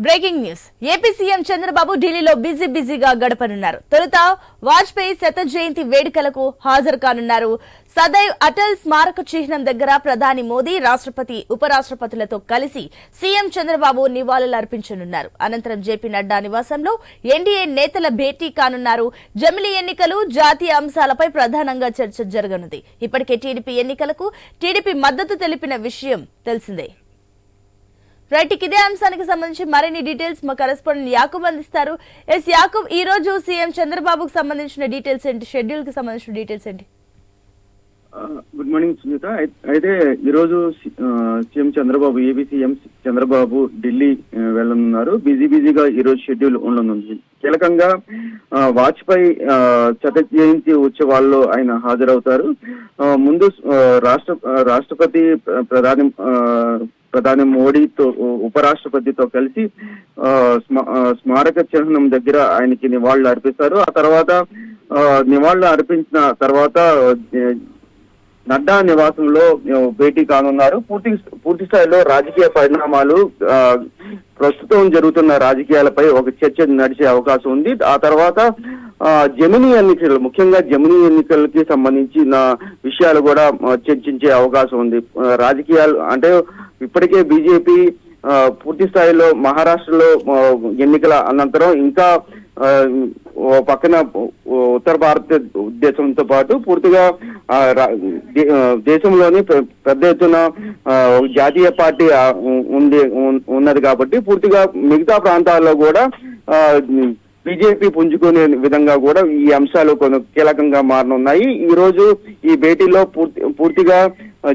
Breaking news AP CM Chandrababu ఢిల్లీలో బిజీగా గడపనున్నారు. తొలుత వాజ్పేయి శత జయంతి వేడుకలకు హాజరు కానున్నారు. సదైవ్ అటల్ స్మారక చిహ్నం దగ్గర ప్రధాని మోదీ, రాష్ట్రపతి, ఉపరాష్ట్రపతులతో కలిసి సీఎం చంద్రబాబు నివాళులర్పించనున్నారు. అనంతరం జేపీ నడ్డా నివాసంలో ఎన్డీఏ నేతల భేటీ కానున్నారు. జమిలీ ఎన్నికలు, జాతీయ అంశాలపై ప్రధానంగా చర్చ జరగనుంది. ఇప్పటికే టీడీపీ మద్దతు తెలిపిన విషయం తెలిసిందే. రైట్, ఇదే అంశానికి సంబంధించి మరిన్ని డీటెయిల్స్ మా కరెస్పాండెంట్ యాకూబ్ అందిస్తారు. యాకూబ్, ఈ రోజు సీఎం చంద్రబాబుకు సంబంధించిన డీటెయిల్స్ ఏంటి? షెడ్యూల్ కి సంబంధించిన డీటెయిల్స్ ఏంటి? Good morning Sunitha. అయితే ఈ రోజు CM Chandrababu, AP CM Chandrababu Delhi వెళ్ళనున్నారు. బిజీగా ఈ రోజు షెడ్యూల్ ఉండనుంది. కీలకంగా వాజ్పేయి శత జయంతి ఉత్సవాల్లో ఆయన హాజరవుతారు. ముందు రాష్ట్రపతి, ప్రధాని మోడీతో, ఉపరాష్ట్రపతితో కలిసి స్మారక చిహ్నం దగ్గర ఆయనకి నివాళులు అర్పిస్తారు. ఆ తర్వాత నివాళులు అర్పించిన తర్వాత నడ్డా నివాసంలో భేటీ కానున్నారు. పూర్తి స్థాయిలో రాజకీయ పరిణామాలు, ప్రస్తుతం జరుగుతున్న రాజకీయాలపై ఒక చర్చ నడిచే అవకాశం ఉంది. ఆ తర్వాత జమిలీ ఎన్నికలు, ముఖ్యంగా జమిలీ ఎన్నికలకి సంబంధించిన విషయాలు కూడా చర్చించే అవకాశం ఉంది. రాజకీయాలు అంటే ఇప్పటికే బీజేపీ పూర్తి స్థాయిలో మహారాష్ట్రలో ఎన్నికల అనంతరం ఇంకా పక్కన ఉత్తర భారతదేశంతో పాటు పూర్తిగా దేశంలోని పెద్ద ఎత్తున జాతీయ పార్టీ ఉన్నది కాబట్టి పూర్తిగా మిగతా ప్రాంతాల్లో కూడా బీజేపీ పుంజుకునే విధంగా కూడా ఈ అంశాలు కొన్ని కీలకంగా మారనున్నాయి. ఈ రోజు ఈ భేటీలో పూర్తిగా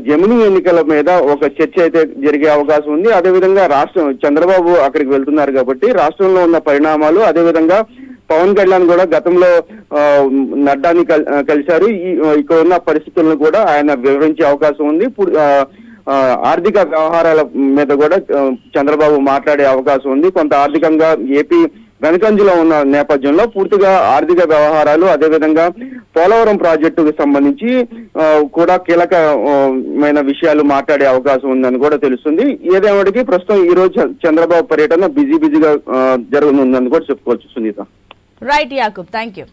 జమిలీ ఎన్నికల మీద ఒక చర్చ అయితే జరిగే అవకాశం ఉంది. అదేవిధంగా చంద్రబాబు అక్కడికి వెళ్తున్నారు కాబట్టి రాష్ట్రంలో ఉన్న పరిణామాలు, అదేవిధంగా పవన్ కళ్యాణ్ కూడా గతంలో నడ్డాని కలిశారు. ఇక్కడ ఉన్న పరిస్థితులను కూడా ఆయన వివరించే అవకాశం ఉంది. ఆర్థిక వ్యవహారాల మీద కూడా చంద్రబాబు మాట్లాడే అవకాశం ఉంది. కొంత ఆర్థికంగా ఏపీ వెనకంజలో ఉన్న నేపథ్యంలో పూర్తిగా ఆర్థిక వ్యవహారాలు, అదేవిధంగా పోలవరం ప్రాజెక్టుకు సంబంధించి కూడా కీలకమైన విషయాలు మాట్లాడే అవకాశం ఉందని కూడా తెలుస్తుంది. ఏదేమటికి ప్రస్తుతం ఈ రోజు చంద్రబాబు పర్యటన బిజీగా జరగనుందని కూడా చెప్పుకోవచ్చు Sunitha. Right Yakub, thank you.